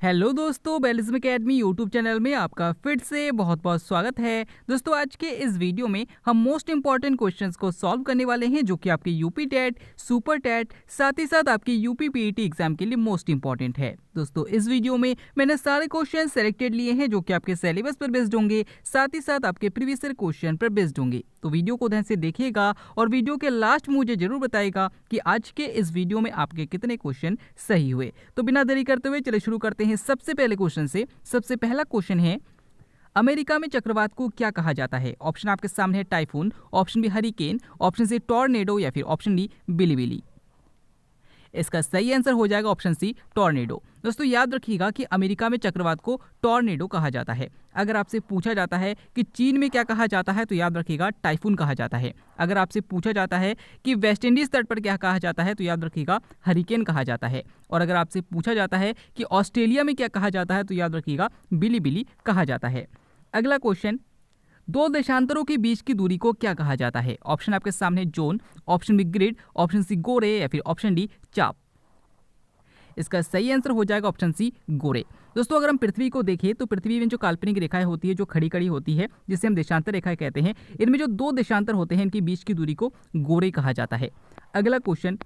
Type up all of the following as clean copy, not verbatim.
Hello दोस्तों, बेलिज्म academy YouTube channel में आपका फिर से बहुत बहुत स्वागत है। दोस्तों, आज के इस वीडियो में हम मोस्ट इंपॉर्टेंट क्वेश्चंस को सॉल्व करने वाले हैं जो कि आपके यूपी टेट, सुपर टेट, साथ ही साथ आपके यूपी पीईटी एग्जाम के लिए मोस्ट इंपॉर्टेंट है। दोस्तों, इस वीडियो में मैंने सारे क्वेश्चन सेलेक्टेड लिए हैं जो कि आपके सिलेबस पर बेस्ड होंगे, साथ ही साथ आपके प्रीवियस ईयर क्वेश्चन पर बेस्ड होंगे। तो वीडियो को ध्यान से देखिएगा और वीडियो के लास्ट में मुझे जरूर बताइएगा कि आज के इस वीडियो में आपके कितने क्वेश्चन सही हुए। तो बिना देरी करते हुए चलिए शुरू करते हैं सबसे पहले क्वेश्चन से। सबसे पहला क्वेश्चन है, अमेरिका में चक्रवात को क्या कहा जाता है? ऑप्शन आपके सामने है typhoon, option B hurricane, option C tornado या फिर ऑप्शन डी बिलीबिली। इसका सही आंसर हो जाएगा ऑप्शन सी टॉर्नेडो। दोस्तों, याद रखिएगा कि अमेरिका में चक्रवात को टॉर्नेडो कहा जाता है। अगर आपसे पूछा जाता है कि चीन में क्या कहा जाता है तो याद रखिएगा टाइफून कहा जाता है। अगर आपसे पूछा जाता है कि वेस्ट इंडीज तट पर क्या कहा जाता है तो याद रखिएगा हरिकेन कहा जाता है। और अगर आपसे पूछा जाता है कि ऑस्ट्रेलिया में क्या कहा जाता है तो याद रखिएगा बिलीबिली कहा जाता है। अगला क्वेश्चन, दो देशांतरों के बीच की दूरी को क्या कहा जाता है? ऑप्शन आपके सामने zone, option B grid, option C Gore या फिर ऑप्शन डी चाप। इसका सही आंसर हो जाएगा ऑप्शन सी गोरे। दोस्तों, अगर हम पृथ्वी को देखें तो पृथ्वी में जो काल्पनिक रेखाएं होती है, जो खड़ी खड़ी होती है, जिसे हम देशांतर रेखाएं कहते हैं, इनमें जो दो देशांतर होते हैं इनके बीच की दूरी को गोरे कहा जाता है। अगला क्वेश्चन,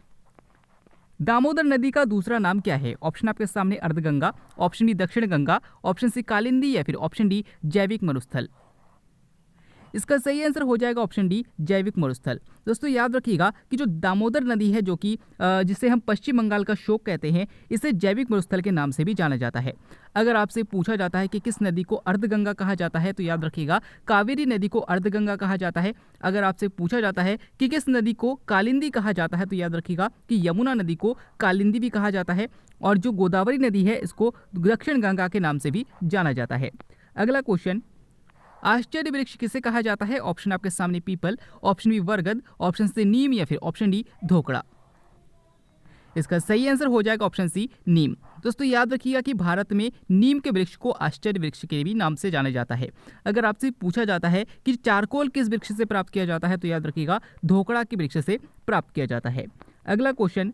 दामोदर नदी का दूसरा नाम क्या है? ऑप्शन आपके सामने अर्धगंगा, ऑप्शन बी दक्षिण गंगा, ऑप्शन सी कालिंदी या फिर ऑप्शन डी जैविक मरुस्थल। इसका सही आंसर हो जाएगा ऑप्शन डी जैविक मरुस्थल। दोस्तों, याद रखिएगा कि जो दामोदर नदी है, जो कि जिसे हम पश्चिम बंगाल का शोक कहते हैं, इसे जैविक मरुस्थल के नाम से भी जाना जाता है। अगर आपसे पूछा जाता है कि किस नदी को अर्धगंगा कहा जाता है तो याद रखिएगा कावेरी नदी को अर्धगंगा कहा जाता है। अगर आपसे पूछा जाता है कि किस नदी को कालिंदी कहा जाता है तो याद रखिएगा कि यमुना नदी को कालिंदी भी कहा जाता है। और जो गोदावरी नदी है इसको दक्षिण गंगा के नाम से भी जाना जाता है। अगला क्वेश्चन, आश्चर्य वृक्ष किसे कहा जाता है? ऑप्शन आपके सामने पीपल, ऑप्शन बी बरगद, ऑप्शन सी नीम या फिर ऑप्शन डी धोकड़ा। इसका सही आंसर हो जाएगा ऑप्शन सी नीम। दोस्तों, याद रखिएगा कि भारत में नीम के वृक्ष को आश्चर्य वृक्ष के भी नाम से जाना जाता है। अगर आपसे पूछा जाता है कि चारकोल किस वृक्ष से प्राप्त किया जाता है तो याद रखिएगा धोकड़ा के वृक्ष से प्राप्त किया जाता है। अगला क्वेश्चन,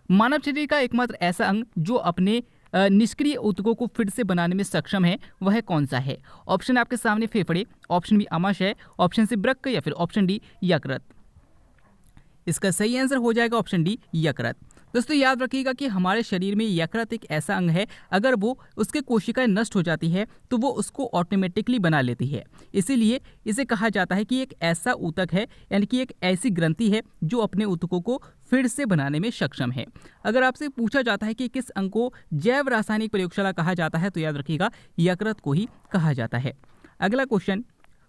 मानव शरीर का एकमात्र ऐसा अंग जो अपने निष्क्रिय ऊतकों को फिर से बनाने में सक्षम है वह कौन सा है? ऑप्शन आपके सामने फेफड़े, ऑप्शन बी आमाशय, ऑप्शन सी वृक्क या फिर ऑप्शन डी यकृत। इसका सही आंसर हो जाएगा ऑप्शन डी यकृत। दोस्तों, याद रखिएगा कि हमारे शरीर में यकृत एक ऐसा अंग है, अगर वो उसके कोशिकाएं नष्ट हो जाती है तो वो उसको ऑटोमेटिकली बना लेती है। इसीलिए इसे कहा जाता है कि एक ऐसा ऊतक है, यानी कि एक ऐसी ग्रंथि है जो अपने ऊतकों को फिर से बनाने में सक्षम है। अगर आपसे पूछा जाता है कि किस अंग को जैव रासायनिक प्रयोगशाला कहा जाता है तो याद रखिएगा यकृत को ही कहा जाता है। अगला क्वेश्चन,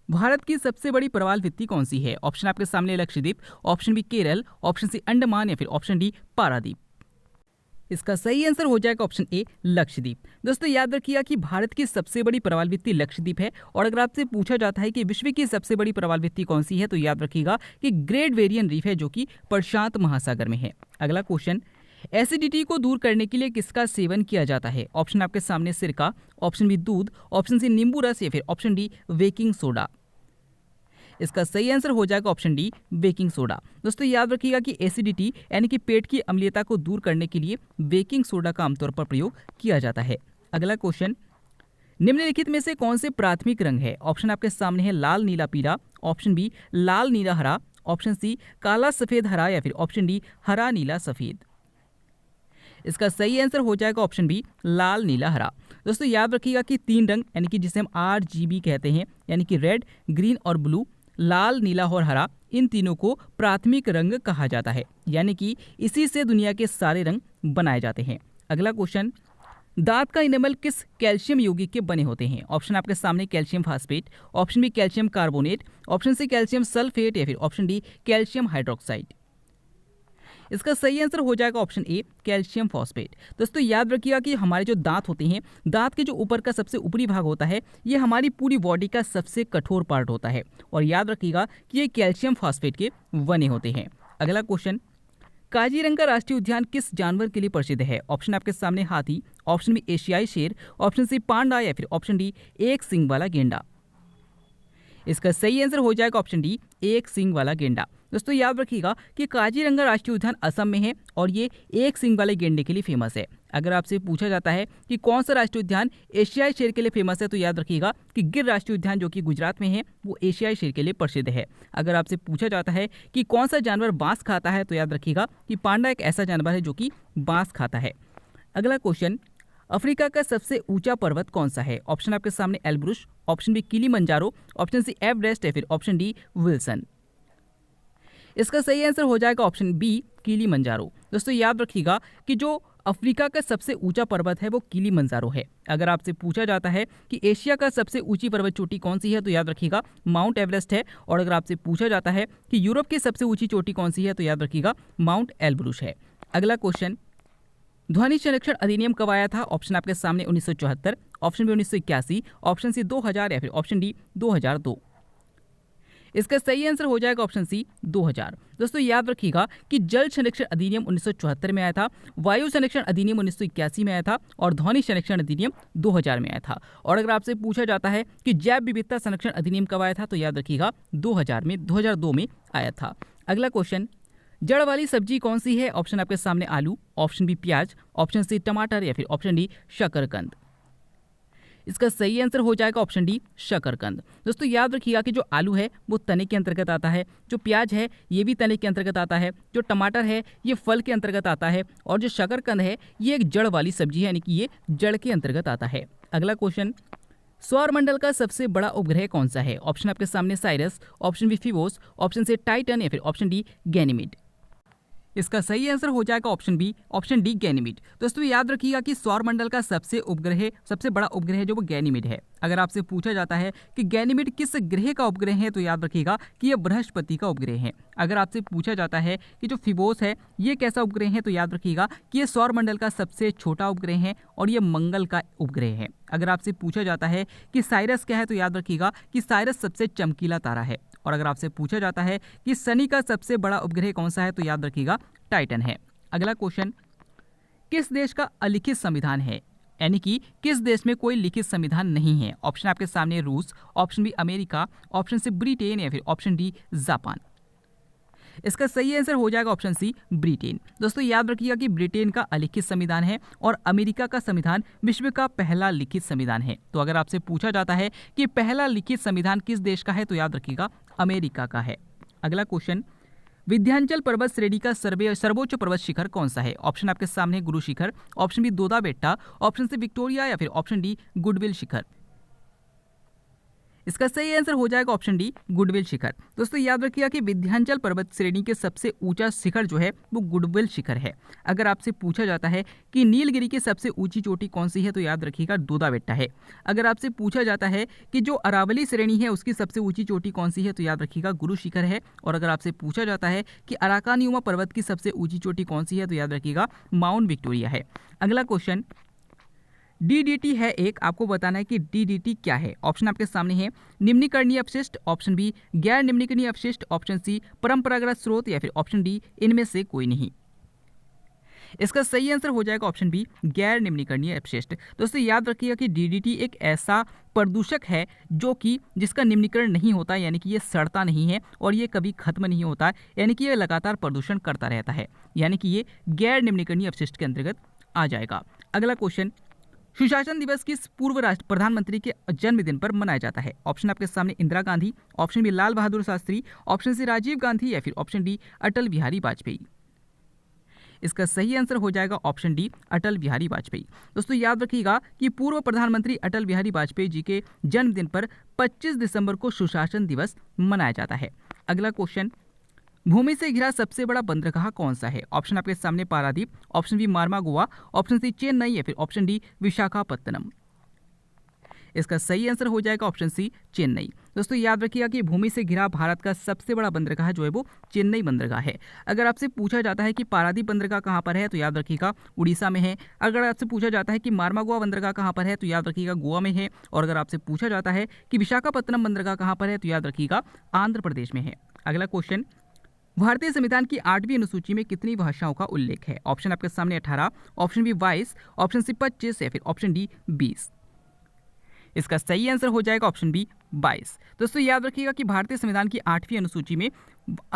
भारत की सबसे बड़ी प्रवाल भित्ति कौन सी है? ऑप्शन आपके सामने Lakshadweep, option B Kerala, option C Andaman या फिर ऑप्शन डी पारादीप। इसका सही आंसर हो जाएगा ऑप्शन ए लक्षद्वीप। दोस्तों, याद रखिएगा कि भारत की सबसे बड़ी प्रवाल भित्ति लक्षद्वीप है। और अगर आपसे पूछा जाता है कि विश्व की सबसे बड़ी प्रवाल भित्ति कौन सी है तो याद रखिएगा कि ग्रेट बेरियन रीफ है, जो कि प्रशांत महासागर में है। अगला क्वेश्चन, एसिडिटी को दूर करने के लिए किसका सेवन किया जाता है? ऑप्शन आपके सामने सिरका, ऑप्शन बी दूध, ऑप्शन सी नींबू रस या फिर ऑप्शन डी बेकिंग सोडा। इसका सही आंसर हो जाएगा ऑप्शन डी बेकिंग सोडा। दोस्तों, याद रखिएगा कि एसिडिटी यानी कि पेट की अम्लीयता को दूर करने के लिए बेकिंग सोडा का आमतौर पर प्रयोग किया जाता है। अगला क्वेश्चन, निम्नलिखित में से कौन से प्राथमिक रंग है? ऑप्शन आपके सामने है लाल नीला पीला, ऑप्शन बी लाल नीला हरा, ऑप्शन सी काला सफेद हरा या फिर ऑप्शन डी हरा नीला सफेद। इसका सही आंसर हो जाएगा ऑप्शन बी लाल नीला हरा। दोस्तों, याद रखिएगा कि तीन रंग यानी कि जिसे हम RGB कहते हैं, यानी कि रेड, ग्रीन और ब्लू, लाल नीला और हरा, इन तीनों को प्राथमिक रंग कहा जाता है, यानी कि इसी से दुनिया के सारे रंग बनाए जाते हैं। अगला क्वेश्चन, दांत का इनेमल किस कैल्शियम यौगिक के बने होते हैं? ऑप्शन आपके सामने calcium phosphate, option B calcium carbonate, option C calcium sulphate या फिर ऑप्शन डी कैल्शियम हाइड्रोक्साइड। इसका सही आंसर हो जाएगा ऑप्शन ए कैल्शियम फॉस्फेट। दोस्तों, याद रखिएगा कि हमारे जो दांत होते हैं, दांत के जो ऊपर का सबसे ऊपरी भाग होता है, ये हमारी पूरी बॉडी का सबसे कठोर पार्ट होता है। और याद रखिएगा कि ये कैल्शियम फॉस्फेट के बने होते हैं। अगला क्वेश्चन, काजीरंगा राष्ट्रीय उद्यान किस जानवर के लिए प्रसिद्ध है? ऑप्शन आपके सामने हाथी, ऑप्शन बी एशियाई शेर, ऑप्शन सी पांडा या फिर ऑप्शन डी एक सींग वाला गेंडा। इसका सही आंसर हो जाएगा ऑप्शन डी एक सींग वाला गेंडा। दोस्तों याद रखिएगा कि काजीरंगा राष्ट्रीय उद्यान असम में है और ये एक सींग वाले गेंडे के लिए फेमस है। अगर आपसे पूछा जाता है कि कौन सा राष्ट्रीय उद्यान एशियाई शेर के लिए फेमस है, तो याद रखिएगा कि गिर राष्ट्रीय उद्यान जो कि गुजरात में है वो एशियाई शेर के लिए प्रसिद्ध है। अगर आपसे पूछा जाता है कि कौन सा जानवर बांस खाता है, तो याद रखिएगा कि पांडा एक ऐसा जानवर है जो कि बांस खाता है। अगला क्वेश्चन, अफ्रीका का सबसे ऊंचा पर्वत कौन सा है? ऑप्शन आपके सामने Elbrus, option B Kilimanjaro, option C Everest या फिर ऑप्शन डी विल्सन। इसका सही आंसर हो जाएगा ऑप्शन बी किलिमंजारो। दोस्तों याद रखिएगा कि जो अफ्रीका का सबसे ऊंचा पर्वत है वो किलिमंजारो है। अगर आपसे पूछा जाता है कि एशिया का सबसे ऊंची पर्वत चोटी कौन सी है, तो याद रखिएगा माउंट एवरेस्ट है। और अगर आपसे पूछा जाता है कि यूरोप की सबसे ऊंची चोटी कौन सी है, तो याद रखिएगा माउंट एल्ब्रुस है। अगला क्वेश्चन, ध्वनि संरक्षण अधिनियम कब आया था? ऑप्शन आपके सामने 1974, ऑप्शन बी 1981, ऑप्शन सी 2000 या फिर ऑप्शन डी 2002। इसका सही आंसर हो जाएगा ऑप्शन सी 2000। दोस्तों याद रखिएगा कि जल संरक्षण अधिनियम 1974 में आया था, वायु संरक्षण अधिनियम 1981 में आया था और ध्वनि संरक्षण अधिनियम 2000 में आया था। और अगर आपसे पूछा जाता है कि जैव विविधता संरक्षण अधिनियम कब आया था, तो याद रखिएगा 2002 में आया था। अगला क्वेश्चन, जड़ वाली सब्जी कौन सी है? ऑप्शन आपके सामने आलू, ऑप्शन बी प्याज, ऑप्शन सी टमाटर या फिर ऑप्शन डी शकरकंद। इसका सही आंसर हो जाएगा ऑप्शन डी शकरकंद। दोस्तों याद रखिएगा कि जो आलू है वो तने के अंतर्गत आता है, जो प्याज है ये भी तने के अंतर्गत आता है, जो टमाटर है ये फल के अंतर्गत आता है और जो शकरकंद है ये एक जड़ वाली सब्जी है, यानी कि ये जड़ के अंतर्गत आता है। अगला क्वेश्चन, सौरमंडल का सबसे बड़ा उपग्रह कौन सा है? ऑप्शन आपके सामने Cyrus, option B Phobos, option C Titan या फिर ऑप्शन डी गैनीमेड। इसका सही आंसर हो जाएगा option B, option D Ganymede. दोस्तों याद रखिएगा कि सौरमंडल का सबसे बड़ा उपग्रह जो वो गैनीमेड है। अगर आपसे पूछा जाता है कि गैनीमेड किस ग्रह का उपग्रह है, तो याद रखिएगा कि यह बृहस्पति का उपग्रह है। अगर आपसे पूछा जाता है कि जो फिबोस है ये कैसा उपग्रह है, तो याद रखिएगा कि यह सौरमंडल का सबसे छोटा उपग्रह है और यह मंगल का उपग्रह है। अगर आपसे पूछा जाता है कि साइरस क्या है, तो याद रखिएगा कि साइरस सबसे चमकीला तारा है। और अगर आपसे पूछा जाता है कि शनि का सबसे बड़ा उपग्रह कौन सा है, तो याद रखिएगा टाइटन है। अगला क्वेश्चन, किस देश का अलिखित संविधान है? यानी कि किस देश में कोई लिखित संविधान नहीं है? ऑप्शन आपके सामने रूस, option B America, option C Britain या फिर ऑप्शन डी जापान। इसका सही आंसर हो जाएगा ऑप्शन सी ब्रिटेन। दोस्तों याद रखिएगा कि ब्रिटेन का अलिखित संविधान है और अमेरिका का संविधान विश्व का पहला लिखित संविधान है। तो अगर आपसे पूछा जाता है कि पहला लिखित संविधान किस देश का है, तो याद रखिएगा अमेरिका का है। अगला क्वेश्चन, विंध्याचल पर्वत श्रेणी का सर्वोच्च पर्वत शिखर कौन सा है? ऑप्शन आपके सामने गुरु शिखर, ऑप्शन बी दोदा बेट्टा, ऑप्शन सी विक्टोरिया या फिर ऑप्शन डी गुडविल शिखर। इसका सही आंसर हो जाएगा ऑप्शन डी गुडविल शिखर। दोस्तों याद रखिएगा कि विंध्याचल पर्वत श्रेणी के सबसे ऊंचा शिखर जो है वो गुडविल शिखर है। अगर आपसे पूछा जाता है कि नीलगिरी की सबसे ऊंची चोटी कौन सी है, तो याद रखिएगा दोदा बेट्टा है। अगर आपसे पूछा जाता है कि जो अरावली श्रेणी है उसकी सबसे ऊंची चोटी कौन सी है, तो याद रखिएगा गुरु शिखर है। और अगर आपसे पूछा जाता है कि अराकानयुमा पर्वत की सबसे ऊंची चोटी कौन सी है, तो याद रखिएगा माउंट विक्टोरिया है। अगला क्वेश्चन, डीडीटी है एक, आपको बताना है कि डीडीटी क्या है। ऑप्शन आपके सामने है निम्नीकरणीय अपशिष्ट, ऑप्शन बी गैर निम्नीकरणीय अपशिष्ट, ऑप्शन सी परंपरागत स्रोत या फिर ऑप्शन डी इनमें से कोई नहीं। इसका सही आंसर हो जाएगा ऑप्शन बी गैर निम्नीकरणीय अपशिष्ट। दोस्तों याद रखिएगा कि डीडीटी एक ऐसा प्रदूषक है जो कि जिसका निम्नीकरण नहीं होता, यानी कि ये सड़ता नहीं है और ये कभी खत्म नहीं होता, यानी कि ये लगातार प्रदूषण करता रहता है, यानी कि ये गैर निम्नीकरणीय अपशिष्ट के अंतर्गत आ जाएगा। अगला क्वेश्चन, सुशासन दिवस किस पूर्व राष्ट्र प्रधानमंत्री के जन्मदिन पर मनाया जाता है? ऑप्शन आपके सामने Indira Gandhi, option B Lal Bahadur Shastri, option C Rajiv Gandhi या फिर ऑप्शन डी अटल बिहारी वाजपेयी। इसका सही आंसर हो जाएगा ऑप्शन डी अटल बिहारी वाजपेयी। दोस्तों याद रखिएगा कि पूर्व प्रधानमंत्री अटल बिहारी वाजपेयी जी के जन्मदिन पर 25 दिसंबर को सुशासन दिवस मनाया जाता है। अगला क्वेश्चन, भूमि से घिरा सबसे बड़ा बंदरगाह कौन सा है? ऑप्शन आपके सामने Paradip, option B Marmagao, option C Chennai या फिर ऑप्शन डी विशाखापत्तनम। इसका सही आंसर हो जाएगा ऑप्शन सी चेन्नई। दोस्तों याद रखिएगा कि भूमि से घिरा भारत का सबसे बड़ा बंदरगाह जो है वो चेन्नई बंदरगाह है। अगर आपसे पूछा जाता है कि पारादीप बंदरगाह कहाँ पर है, तो याद रखिएगा उड़ीसा में है। अगर आपसे पूछा जाता है कि मार्मा गोवा बंदरगाह कहाँ पर है, तो याद रखिएगा गोवा में है। और अगर आपसे पूछा जाता है कि विशाखापत्तनम बंदरगाह कहाँ पर है, तो याद रखिएगा आंध्र प्रदेश में है। अगला क्वेश्चन, भारतीय संविधान की 8वीं अनुसूची में कितनी भाषाओं का उल्लेख है? ऑप्शन आपके सामने 18, ऑप्शन बी 22, ऑप्शन सी 25 या फिर ऑप्शन डी 20। इसका सही आंसर हो जाएगा ऑप्शन बी 22। दोस्तों याद रखिएगा कि भारतीय संविधान की 8वीं अनुसूची में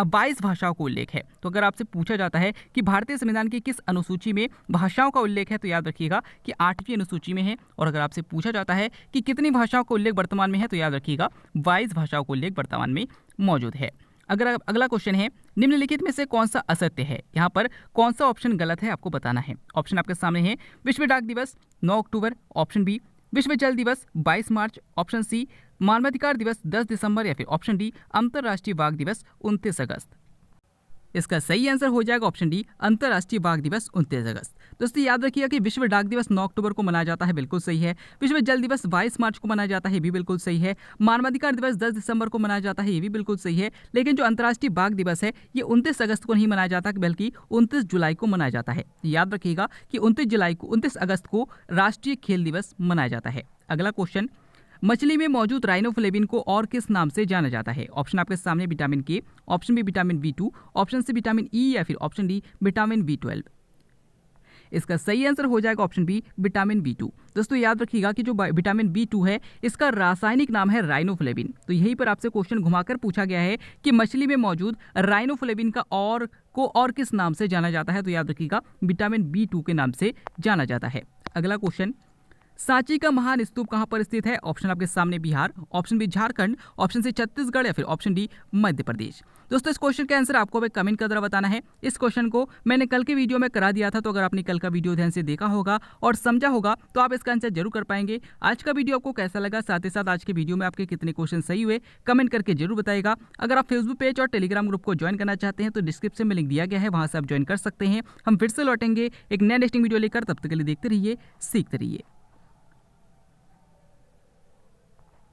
22 भाषाओं का उल्लेख है। तो अगर आपसे पूछा जाता है कि भारतीय संविधान की किस अनुसूची में भाषाओं का उल्लेख है, तो याद रखिएगा कि 8वीं अनुसूची में है। और अगर आपसे पूछा जाता है कि कितनी भाषाओं का उल्लेख वर्तमान में है, तो याद रखिएगा 22 भाषाओं का उल्लेख वर्तमान में मौजूद है। अगर अगला क्वेश्चन है, निम्नलिखित में से कौन सा असत्य है। यहाँ पर कौन सा ऑप्शन गलत है आपको बताना है। ऑप्शन आपके सामने है विश्व डाक दिवस 9 अक्टूबर, ऑप्शन बी विश्व जल दिवस 22 मार्च, ऑप्शन सी मानवाधिकार दिवस 10 दिसंबर, या फिर ऑप्शन डी अंतर्राष्ट्रीय बाघ दिवस 29 अगस्त। इसका सही आंसर हो जाएगा ऑप्शन डी अंतर्राष्ट्रीय बाघ दिवस 29 अगस्त। दोस्तों याद रखिएगा कि विश्व डाक दिवस 9 अक्टूबर को मनाया जाता है, बिल्कुल सही है। विश्व जल दिवस 22 मार्च को मनाया जाता है, ये भी बिल्कुल सही है। मानवाधिकार दिवस 10 दिसंबर को मनाया जाता है, ये भी बिल्कुल सही है। लेकिन जो अंतर्राष्ट्रीय बाघ दिवस है ये 29 अगस्त को नहीं मनाया जाता, बल्कि 29 जुलाई को मनाया जाता है। याद रखिएगा कि 29 अगस्त को राष्ट्रीय खेल दिवस मनाया जाता है। अगला क्वेश्चन, मछली में मौजूद राइनोफ्लेविन को और किस नाम से जाना जाता है। ऑप्शन आपके सामने vitamin K, option B vitamin B2, option C vitamin E, या फिर ऑप्शन डी विटामिन B12। इसका सही आंसर हो जाएगा ऑप्शन बी विटामिन B2। दोस्तों याद रखिएगा कि जो विटामिन B2 है इसका रासायनिक नाम है राइनोफ्लेविन। तो यहीं पर आपसे क्वेश्चन घुमाकर पूछा गया है कि मछली में मौजूद राइनोफ्लेविन का और किस नाम से जाना जाता है। तो याद रखिएगा विटामिन B2 के नाम से जाना जाता है। अगला क्वेश्चन, सांची का महान स्तूप कहां पर स्थित है। ऑप्शन आपके सामने Bihar, option B Jharkhand, option C Chhattisgarh, या फिर ऑप्शन डी मध्य प्रदेश। दोस्तों इस क्वेश्चन का आंसर आपको कमेंट कर बताना है। इस क्वेश्चन को मैंने कल के वीडियो में करा दिया था, तो अगर आपने कल का वीडियो ध्यान से देखा होगा और समझा होगा तो आप इसका आंसर जरूर कर पाएंगे। आज का वीडियो आपको कैसा लगा, साथ ही साथ आज के वीडियो में आपके कितने क्वेश्चन सही हुए, कमेंट करके जरूर बताएगा। अगर आप फेसबुक पेज और टेलीग्राम ग्रुप को ज्वाइन करना चाहते हैं तो डिस्क्रिप्शन में लिंक दिया गया है, वहां से आप ज्वाइन कर सकते हैं। हम फिर से लौटेंगे एक नया इंटरेस्टिंग वीडियो लेकर, तब तक के लिए देखते रहिए, सीखते रहिए।